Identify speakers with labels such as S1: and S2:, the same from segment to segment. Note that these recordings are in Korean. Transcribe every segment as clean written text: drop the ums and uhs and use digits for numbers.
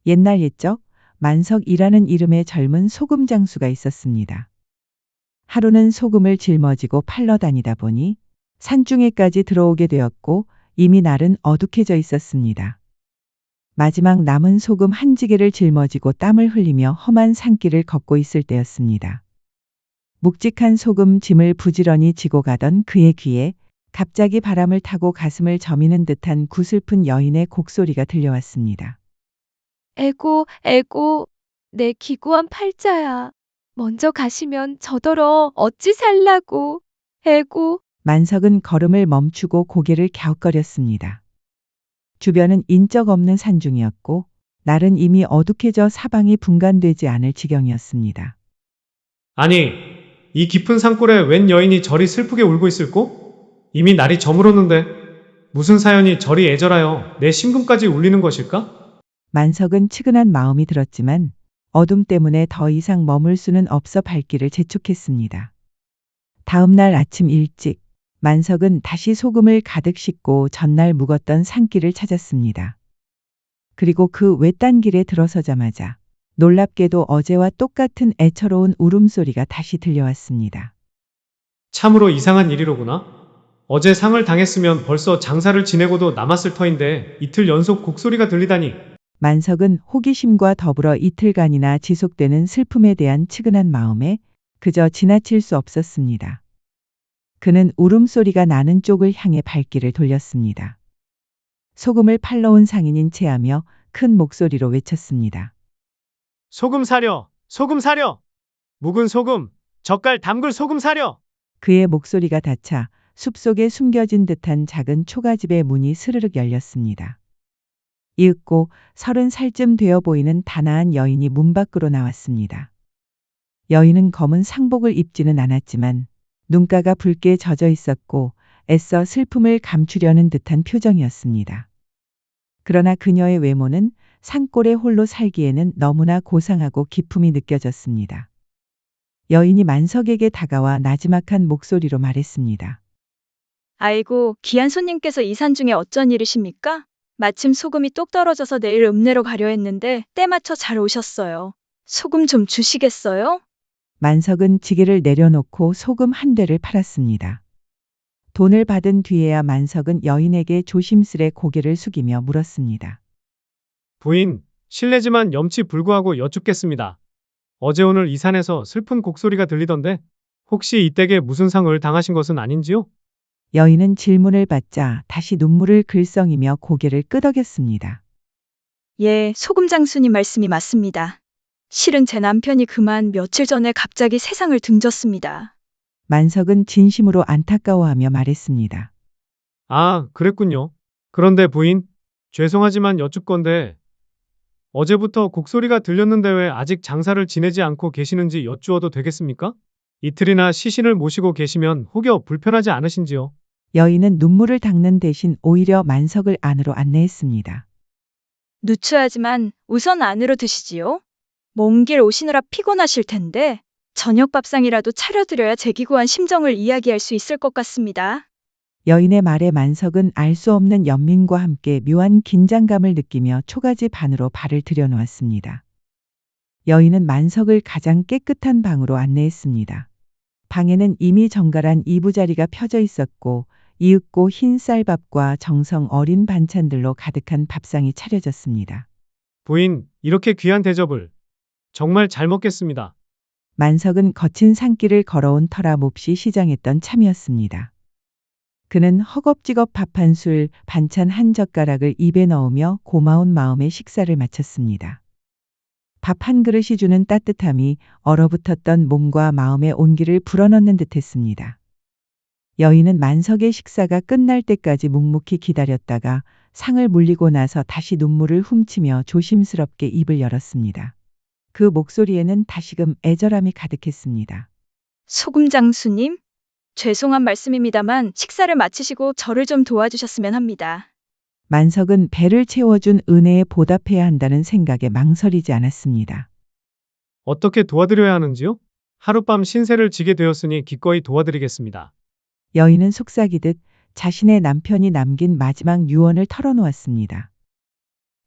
S1: 옛날 옛적 만석이라는 이름의 젊은 소금 장수가 있었습니다. 하루는 소금을 짊어지고 팔러 다니다 보니 산중에까지 들어오게 되었고 이미 날은 어둑해져 있었습니다. 마지막 남은 소금 한 지게를 짊어지고 땀을 흘리며 험한 산길을 걷고 있을 때였습니다. 묵직한 소금 짐을 부지런히 지고 가던 그의 귀에 갑자기 바람을 타고 가슴을 저미는 듯한 구슬픈 여인의 곡소리가 들려왔습니다.
S2: 에고, 에고, 내 기구한 팔자야. 먼저 가시면 저더러 어찌 살라고. 에고,
S1: 만석은 걸음을 멈추고 고개를 갸웃거렸습니다. 주변은 인적 없는 산중이었고 날은 이미 어둑해져 사방이 분간되지 않을 지경이었습니다.
S3: 아니, 이 깊은 산골에 웬 여인이 저리 슬프게 울고 있을꼬? 이미 날이 저물었는데 무슨 사연이 저리 애절하여 내 심금까지 울리는 것일까?
S1: 만석은 측은한 마음이 들었지만 어둠 때문에 더 이상 머물 수는 없어 발길을 재촉했습니다. 다음 날 아침 일찍 만석은 다시 소금을 가득 싣고 전날 묵었던 산길을 찾았습니다. 그리고 그 외딴 길에 들어서자마자 놀랍게도 어제와 똑같은 애처로운 울음소리가 다시 들려왔습니다.
S3: 참으로 이상한 일이로구나. 어제 상을 당했으면 벌써 장사를 지내고도 남았을 터인데 이틀 연속 곡소리가 들리다니.
S1: 만석은 호기심과 더불어 이틀간이나 지속되는 슬픔에 대한 측은한 마음에 그저 지나칠 수 없었습니다. 그는 울음소리가 나는 쪽을 향해 발길을 돌렸습니다. 소금을 팔러 온 상인인 체하며 큰 목소리로 외쳤습니다.
S3: 소금 사려! 소금 사려! 묵은 소금! 젓갈 담글 소금 사려!
S1: 그의 목소리가 닿자 숲속에 숨겨진 듯한 작은 초가집의 문이 스르륵 열렸습니다. 이윽고 30살쯤 되어 보이는 단아한 여인이 문 밖으로 나왔습니다. 여인은 검은 상복을 입지는 않았지만 눈가가 붉게 젖어 있었고 애써 슬픔을 감추려는 듯한 표정이었습니다. 그러나 그녀의 외모는 산골에 홀로 살기에는 너무나 고상하고 기품이 느껴졌습니다. 여인이 만석에게 다가와 나지막한 목소리로 말했습니다.
S4: 아이고, 귀한 손님께서 이 산중에 어쩐 일이십니까? 마침 소금이 똑 떨어져서 내일 읍내로 가려 했는데 때 맞춰 잘 오셨어요. 소금 좀 주시겠어요?
S1: 만석은 지게를 내려놓고 소금 한 대를 팔았습니다. 돈을 받은 뒤에야 만석은 여인에게 조심스레 고개를 숙이며 물었습니다.
S3: 부인, 실례지만 염치 불구하고 여쭙겠습니다. 어제 오늘 이 산에서 슬픈 곡소리가 들리던데 혹시 이 댁에 무슨 상을 당하신 것은 아닌지요?
S1: 여인은 질문을 받자 다시 눈물을 글썽이며 고개를 끄덕였습니다.
S4: 예, 소금 장수님 말씀이 맞습니다. 실은 제 남편이 그만 며칠 전에 갑자기 세상을 등졌습니다.
S1: 만석은 진심으로 안타까워하며 말했습니다.
S3: 아, 그랬군요. 그런데 부인, 죄송하지만 여쭙건데 어제부터 곡소리가 들렸는데 왜 아직 장사를 지내지 않고 계시는지 여쭈어도 되겠습니까? 이틀이나 시신을 모시고 계시면 혹여 불편하지 않으신지요?
S1: 여인은 눈물을 닦는 대신 오히려 만석을 안으로 안내했습니다.
S4: 누추하지만 우선 안으로 드시지요. 먼 길 오시느라 피곤하실 텐데 저녁 밥상이라도 차려드려야 제 기구한 심정을 이야기할 수 있을 것 같습니다.
S1: 여인의 말에 만석은 알 수 없는 연민과 함께 묘한 긴장감을 느끼며 초가집 안으로 발을 들여놓았습니다. 여인은 만석을 가장 깨끗한 방으로 안내했습니다. 방에는 이미 정갈한 이부자리가 펴져 있었고 이윽고 흰 쌀밥과 정성 어린 반찬들로 가득한 밥상이 차려졌습니다.
S3: 부인, 이렇게 귀한 대접을 정말 잘 먹겠습니다.
S1: 만석은 거친 산길을 걸어온 터라 몹시 시장했던 참이었습니다. 그는 허겁지겁 밥 한 술, 반찬 한 젓가락을 입에 넣으며 고마운 마음에 식사를 마쳤습니다. 밥 한 그릇이 주는 따뜻함이 얼어붙었던 몸과 마음의 온기를 불어넣는 듯했습니다. 여인은 만석의 식사가 끝날 때까지 묵묵히 기다렸다가 상을 물리고 나서 다시 눈물을 훔치며 조심스럽게 입을 열었습니다. 그 목소리에는 다시금 애절함이 가득했습니다.
S4: 소금 장수님, 죄송한 말씀입니다만 식사를 마치시고 저를 좀 도와주셨으면 합니다.
S1: 만석은 배를 채워준 은혜에 보답해야 한다는 생각에 망설이지 않았습니다.
S3: 어떻게 도와드려야 하는지요? 하룻밤 신세를 지게 되었으니 기꺼이 도와드리겠습니다.
S1: 여인은 속삭이듯 자신의 남편이 남긴 마지막 유언을 털어놓았습니다.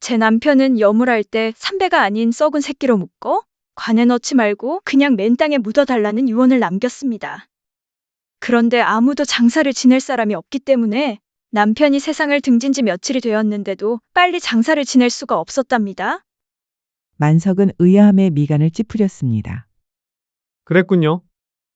S4: 제 남편은 여물할 때 삼배가 아닌 썩은 새끼로 묶어 관에 넣지 말고 그냥 맨 땅에 묻어달라는 유언을 남겼습니다. 그런데 아무도 장사를 지낼 사람이 없기 때문에 남편이 세상을 등진 지 며칠이 되었는데도 빨리 장사를 지낼 수가 없었답니다.
S1: 만석은 의아함에 미간을 찌푸렸습니다.
S3: 그랬군요.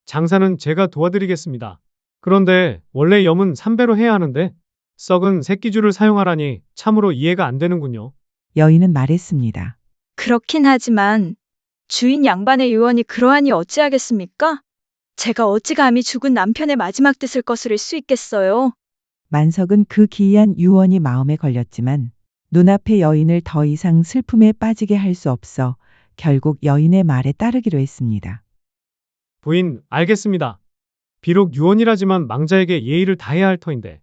S3: 장사는 제가 도와드리겠습니다. 그런데 원래 염은 3배로 해야 하는데 썩은 새끼줄을 사용하라니 참으로 이해가 안 되는군요.
S1: 여인은 말했습니다.
S4: 그렇긴 하지만 주인 양반의 유언이 그러하니 어찌하겠습니까? 제가 어찌 감히 죽은 남편의 마지막 뜻을 거스를 수 있겠어요.
S1: 만석은 그 기이한 유언이 마음에 걸렸지만 눈앞의 여인을 더 이상 슬픔에 빠지게 할 수 없어 결국 여인의 말에 따르기로 했습니다.
S3: 부인, 알겠습니다. 비록 유언이라지만 망자에게 예의를 다해야 할 터인데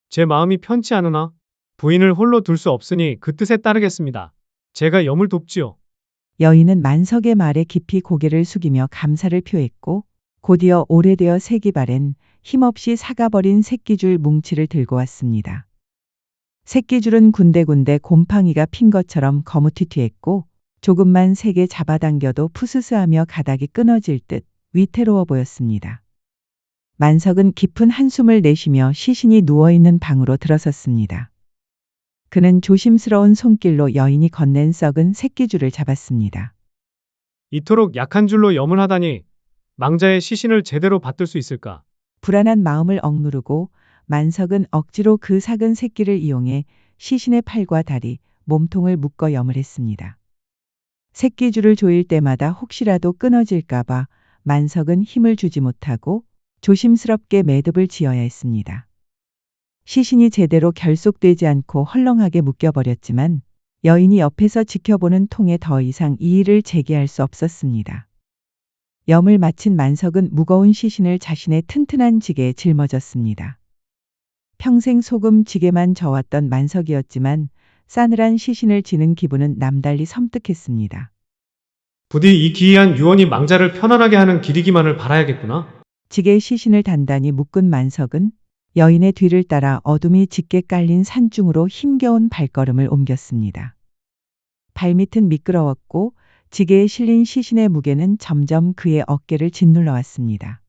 S3: 제 마음이 편치 않으나 부인을 홀로 둘 수 없으니 그 뜻에 따르겠습니다. 제가 염을 돕지요.
S1: 여인은 만석의 말에 깊이 고개를 숙이며 감사를 표했고 곧이어 오래되어 색이 바랜 힘없이 사가버린 새끼줄 뭉치를 들고 왔습니다. 새끼줄은 군데군데 곰팡이가 핀 것처럼 거무튀튀했고 조금만 세게 잡아당겨도 푸스스하며 가닥이 끊어질 듯 위태로워 보였습니다. 만석은 깊은 한숨을 내쉬며 시신이 누워있는 방으로 들어섰습니다. 그는 조심스러운 손길로 여인이 건넨 썩은 새끼줄을 잡았습니다.
S3: 이토록 약한 줄로 염을 하다니 망자의 시신을 제대로 받들 수 있을까?
S1: 불안한 마음을 억누르고 만석은 억지로 그 작은 새끼를 이용해 시신의 팔과 다리, 몸통을 묶어 염을 했습니다. 새끼줄을 조일 때마다 혹시라도 끊어질까봐 만석은 힘을 주지 못하고 조심스럽게 매듭을 지어야 했습니다. 시신이 제대로 결속되지 않고 헐렁하게 묶여버렸지만 여인이 옆에서 지켜보는 통에 더 이상 이의를 제기할 수 없었습니다. 염을 마친 만석은 무거운 시신을 자신의 튼튼한 지게에 짊어졌습니다. 평생 소금 지게만 져왔던 만석이었지만 싸늘한 시신을 지는 기분은 남달리 섬뜩했습니다.
S3: 부디 이 기이한 유언이 망자를 편안하게 하는 길이기만을 바라야겠구나.
S1: 지게에 시신을 단단히 묶은 만석은 여인의 뒤를 따라 어둠이 짙게 깔린 산중으로 힘겨운 발걸음을 옮겼습니다. 발밑은 미끄러웠고 지게에 실린 시신의 무게는 점점 그의 어깨를 짓눌러 왔습니다.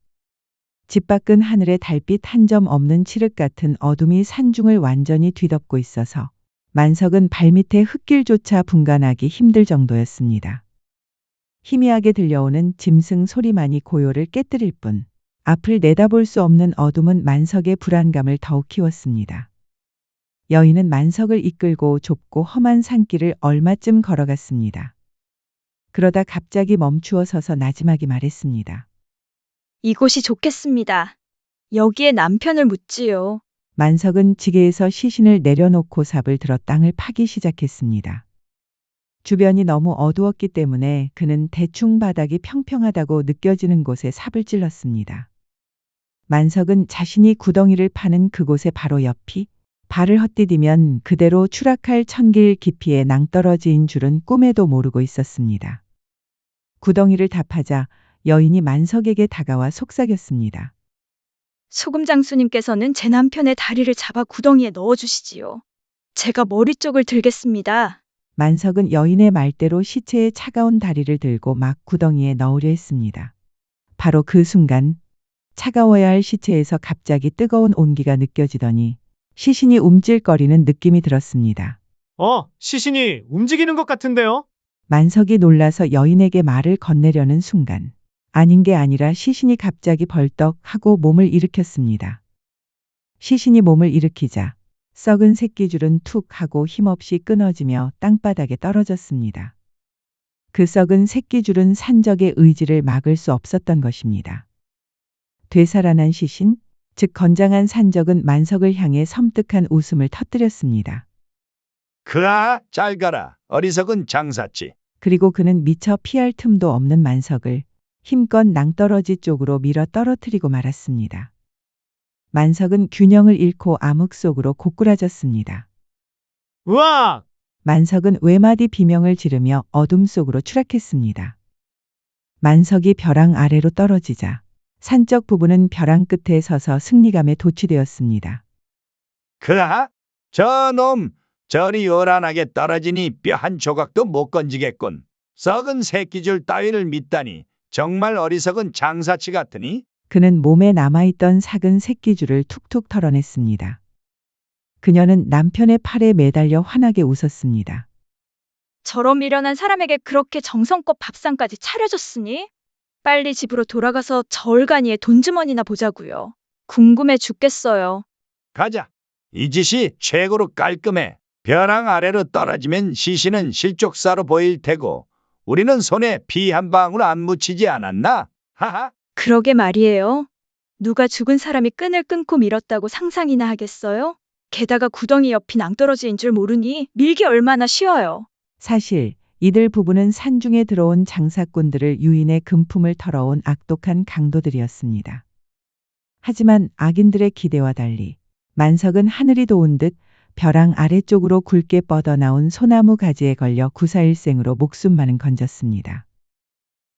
S1: 짓밖은 하늘에 달빛 한 점 없는 칠흑 같은 어둠이 산중을 완전히 뒤덮고 있어서 만석은 발밑에 흙길조차 분간하기 힘들 정도였습니다. 희미하게 들려오는 짐승 소리만이 고요를 깨뜨릴 뿐 앞을 내다볼 수 없는 어둠은 만석의 불안감을 더욱 키웠습니다. 여인은 만석을 이끌고 좁고 험한 산길을 얼마쯤 걸어갔습니다. 그러다 갑자기 멈추어 서서 나지막이 말했습니다.
S4: 이곳이 좋겠습니다. 여기에 남편을 묻지요.
S1: 만석은 지게에서 시신을 내려놓고 삽을 들어 땅을 파기 시작했습니다. 주변이 너무 어두웠기 때문에 그는 대충 바닥이 평평하다고 느껴지는 곳에 삽을 찔렀습니다. 만석은 자신이 구덩이를 파는 그곳의 바로 옆이 발을 헛디디면 그대로 추락할 천길 깊이에 낭떠러지인 줄은 꿈에도 모르고 있었습니다. 구덩이를 다 파자 여인이 만석에게 다가와 속삭였습니다.
S4: 소금 장수님께서는 제 남편의 다리를 잡아 구덩이에 넣어주시지요. 제가 머리 쪽을 들겠습니다.
S1: 만석은 여인의 말대로 시체의 차가운 다리를 들고 막 구덩이에 넣으려 했습니다. 바로 그 순간 차가워야 할 시체에서 갑자기 뜨거운 온기가 느껴지더니 시신이 움찔거리는 느낌이 들었습니다.
S3: 시신이 움직이는 것 같은데요?
S1: 만석이 놀라서 여인에게 말을 건네려는 순간 아닌 게 아니라 시신이 갑자기 벌떡 하고 몸을 일으켰습니다. 시신이 몸을 일으키자 썩은 새끼줄은 툭 하고 힘없이 끊어지며 땅바닥에 떨어졌습니다. 그 썩은 새끼줄은 산적의 의지를 막을 수 없었던 것입니다. 되살아난 시신, 즉 건장한 산적은 만석을 향해 섬뜩한 웃음을 터뜨렸습니다.
S5: 그아, 잘 가라. 어리석은 장사치.
S1: 그리고 그는 미처 피할 틈도 없는 만석을 힘껏 낭떠러지 쪽으로 밀어 떨어뜨리고 말았습니다. 만석은 균형을 잃고 암흑 속으로 고꾸라졌습니다.
S3: 으악!
S1: 만석은 외마디 비명을 지르며 어둠 속으로 추락했습니다. 만석이 벼랑 아래로 떨어지자 산적 부부는 벼랑 끝에 서서 승리감에 도취되었습니다.
S5: 그아, 저놈 저리 요란하게 떨어지니 뼈 한 조각도 못 건지겠군. 썩은 새끼줄 따위를 믿다니 정말 어리석은 장사치 같으니.
S1: 그는 몸에 남아있던 삭은 새끼줄을 툭툭 털어냈습니다. 그녀는 남편의 팔에 매달려 환하게 웃었습니다.
S4: 저런 미련한 사람에게 그렇게 정성껏 밥상까지 차려줬으니 빨리 집으로 돌아가서 저울가니에 돈주머니나 보자고요. 궁금해 죽겠어요.
S5: 가자. 이 짓이 최고로 깔끔해. 벼랑 아래로 떨어지면 시신은 실족사로 보일 테고 우리는 손에 피 한 방울 안 묻히지 않았나? 하하.
S4: 그러게 말이에요. 누가 죽은 사람이 끈을 끊고 밀었다고 상상이나 하겠어요? 게다가 구덩이 옆이 낭떠러지인 줄 모르니 밀기 얼마나 쉬워요.
S1: 사실 이들 부부는 산중에 들어온 장사꾼들을 유인의 금품을 털어온 악독한 강도들이었습니다. 하지만 악인들의 기대와 달리 만석은 하늘이 도운 듯 벼랑 아래쪽으로 굵게 뻗어나온 소나무 가지에 걸려 구사일생으로 목숨만은 건졌습니다.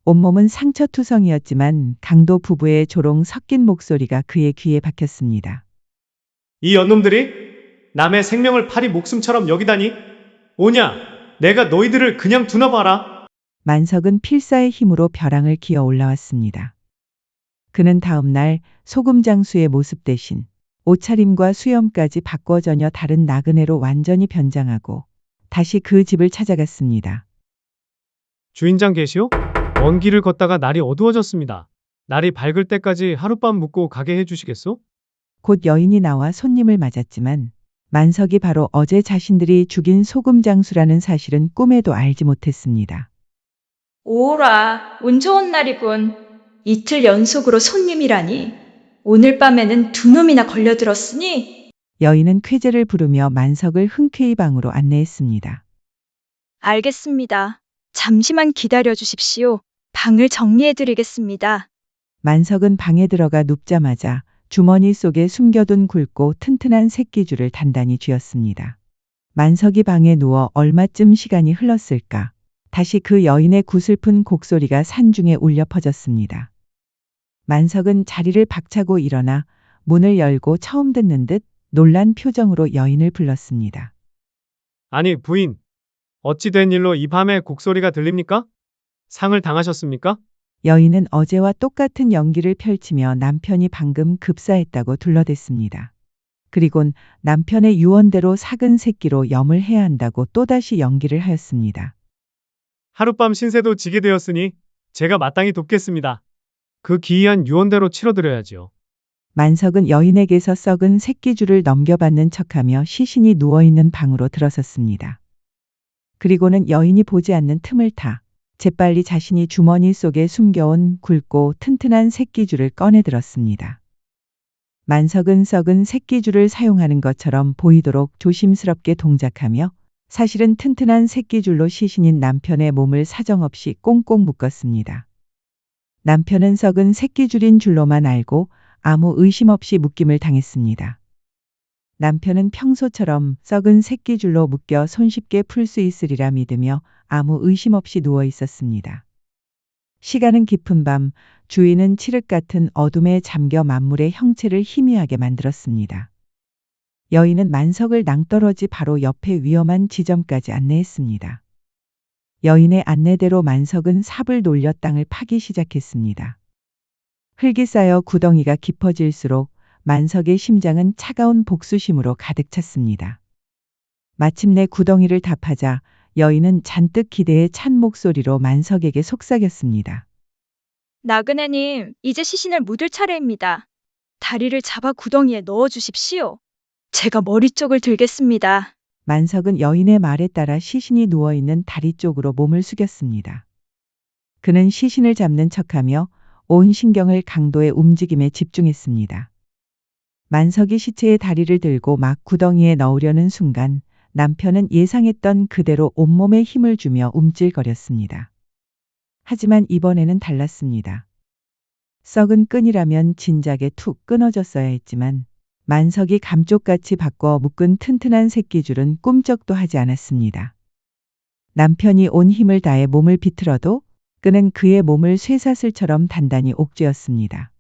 S1: 온몸은 상처투성이었지만 강도 부부의 조롱 섞인 목소리가 그의 귀에 박혔습니다.
S3: 이 연놈들이 남의 생명을 팔이 목숨처럼 여기다니? 오냐, 내가 너희들을 그냥 두나 봐라.
S1: 만석은 필사의 힘으로 벼랑을 기어 올라왔습니다. 그는 다음 날 소금장수의 모습 대신 옷차림과 수염까지 바꿔 전혀 다른 나그네로 완전히 변장하고 다시 그 집을 찾아갔습니다.
S3: 주인장 계시오? 먼 길을 걷다가 날이 어두워졌습니다. 날이 밝을 때까지 하룻밤 묵고 가게 해주시겠소?
S1: 곧 여인이 나와 손님을 맞았지만 만석이 바로 어제 자신들이 죽인 소금장수라는 사실은 꿈에도 알지 못했습니다.
S4: 오라, 운 좋은 날이군. 이틀 연속으로 손님이라니. 오늘 밤에는 두 놈이나 걸려들었으니.
S1: 여인은 쾌재를 부르며 만석을 흔쾌히 방으로 안내했습니다.
S4: 알겠습니다. 잠시만 기다려 주십시오. 방을 정리해 드리겠습니다.
S1: 만석은 방에 들어가 눕자마자 주머니 속에 숨겨둔 굵고 튼튼한 새끼줄을 단단히 쥐었습니다. 만석이 방에 누워 얼마쯤 시간이 흘렀을까? 다시 그 여인의 구슬픈 곡소리가 산중에 울려 퍼졌습니다. 만석은 자리를 박차고 일어나 문을 열고 처음 듣는 듯 놀란 표정으로 여인을 불렀습니다.
S3: 아니, 부인. 어찌 된 일로 이 밤에 곡소리가 들립니까? 상을 당하셨습니까?
S1: 여인은 어제와 똑같은 연기를 펼치며 남편이 방금 급사했다고 둘러댔습니다. 그리곤 남편의 유언대로 삭은 새끼로 염을 해야 한다고 또다시 연기를 하였습니다.
S3: 하룻밤 신세도 지게 되었으니 제가 마땅히 돕겠습니다. 그 기이한 유언대로 치러드려야지요.
S1: 만석은 여인에게서 썩은 새끼줄을 넘겨받는 척하며 시신이 누워있는 방으로 들어섰습니다. 그리고는 여인이 보지 않는 틈을 타 재빨리 자신이 주머니 속에 숨겨온 굵고 튼튼한 새끼줄을 꺼내 들었습니다. 만석은 썩은 새끼줄을 사용하는 것처럼 보이도록 조심스럽게 동작하며 사실은 튼튼한 새끼줄로 시신인 남편의 몸을 사정없이 꽁꽁 묶었습니다. 남편은 썩은 새끼줄인 줄로만 알고 아무 의심 없이 묶임을 당했습니다. 남편은 평소처럼 썩은 새끼줄로 묶여 손쉽게 풀 수 있으리라 믿으며 아무 의심 없이 누워 있었습니다. 시간은 깊은 밤, 주인은 칠흑 같은 어둠에 잠겨 만물의 형체를 희미하게 만들었습니다. 여인은 만석을 낭떠러지 바로 옆에 위험한 지점까지 안내했습니다. 여인의 안내대로 만석은 삽을 놀려 땅을 파기 시작했습니다. 흙이 쌓여 구덩이가 깊어질수록 만석의 심장은 차가운 복수심으로 가득 찼습니다. 마침내 구덩이를 다 파자 여인은 잔뜩 기대에 찬 목소리로 만석에게 속삭였습니다.
S4: 나그네님, 이제 시신을 묻을 차례입니다. 다리를 잡아 구덩이에 넣어 주십시오. 제가 머리 쪽을 들겠습니다.
S1: 만석은 여인의 말에 따라 시신이 누워있는 다리 쪽으로 몸을 숙였습니다. 그는 시신을 잡는 척하며 온 신경을 강도의 움직임에 집중했습니다. 만석이 시체의 다리를 들고 막 구덩이에 넣으려는 순간 남편은 예상했던 그대로 온몸에 힘을 주며 움찔거렸습니다. 하지만 이번에는 달랐습니다. 썩은 끈이라면 진작에 툭 끊어졌어야 했지만 만석이 감쪽같이 바꿔 묶은 튼튼한 새끼줄은 꿈쩍도 하지 않았습니다. 남편이 온 힘을 다해 몸을 비틀어도 끈은 그의 몸을 쇠사슬처럼 단단히 옥죄었습니다.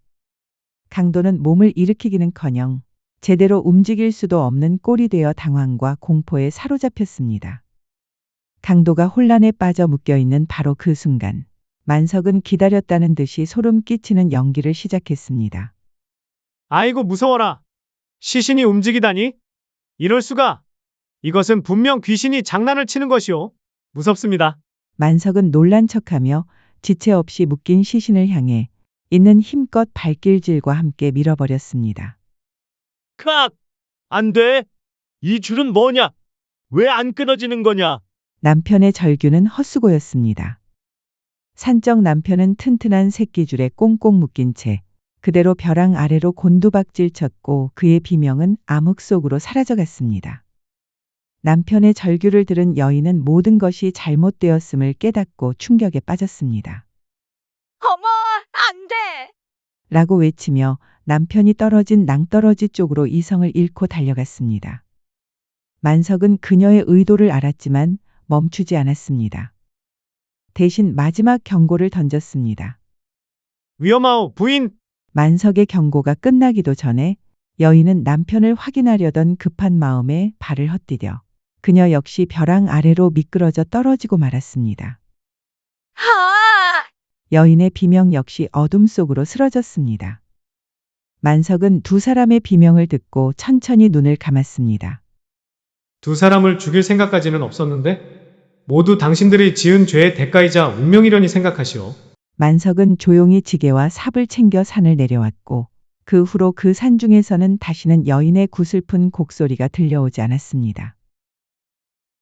S1: 강도는 몸을 일으키기는커녕 제대로 움직일 수도 없는 꼴이 되어 당황과 공포에 사로잡혔습니다. 강도가 혼란에 빠져 묶여있는 바로 그 순간 만석은 기다렸다는 듯이 소름 끼치는 연기를 시작했습니다.
S3: 아이고 무서워라. 시신이 움직이다니? 이럴 수가. 이것은 분명 귀신이 장난을 치는 것이오. 무섭습니다.
S1: 만석은 놀란 척하며 지체 없이 묶인 시신을 향해 있는 힘껏 발길질과 함께 밀어버렸습니다.
S6: 크악! 안 돼! 이 줄은 뭐냐? 왜 안 끊어지는 거냐?
S1: 남편의 절규는 헛수고였습니다. 산적 남편은 튼튼한 새끼줄에 꽁꽁 묶인 채 그대로 벼랑 아래로 곤두박질 쳤고 그의 비명은 암흑 속으로 사라져갔습니다. 남편의 절규를 들은 여인은 모든 것이 잘못되었음을 깨닫고 충격에 빠졌습니다.
S4: 어머, 안 돼!
S1: 라고 외치며 남편이 떨어진 낭떠러지 쪽으로 이성을 잃고 달려갔습니다. 만석은 그녀의 의도를 알았지만 멈추지 않았습니다. 대신 마지막 경고를 던졌습니다.
S3: 위험하오 부인.
S1: 만석의 경고가 끝나기도 전에 여인은 남편을 확인하려던 급한 마음에 발을 헛디뎌 그녀 역시 벼랑 아래로 미끄러져 떨어지고 말았습니다.
S4: 하!
S1: 여인의 비명 역시 어둠 속으로 쓰러졌습니다. 만석은 두 사람의 비명을 듣고 천천히 눈을 감았습니다.
S3: 두 사람을 죽일 생각까지는 없었는데 모두 당신들이 지은 죄의 대가이자 운명이려니 생각하시오.
S1: 만석은 조용히 지게와 삽을 챙겨 산을 내려왔고 그 후로 그 산 중에서는 다시는 여인의 구슬픈 곡소리가 들려오지 않았습니다.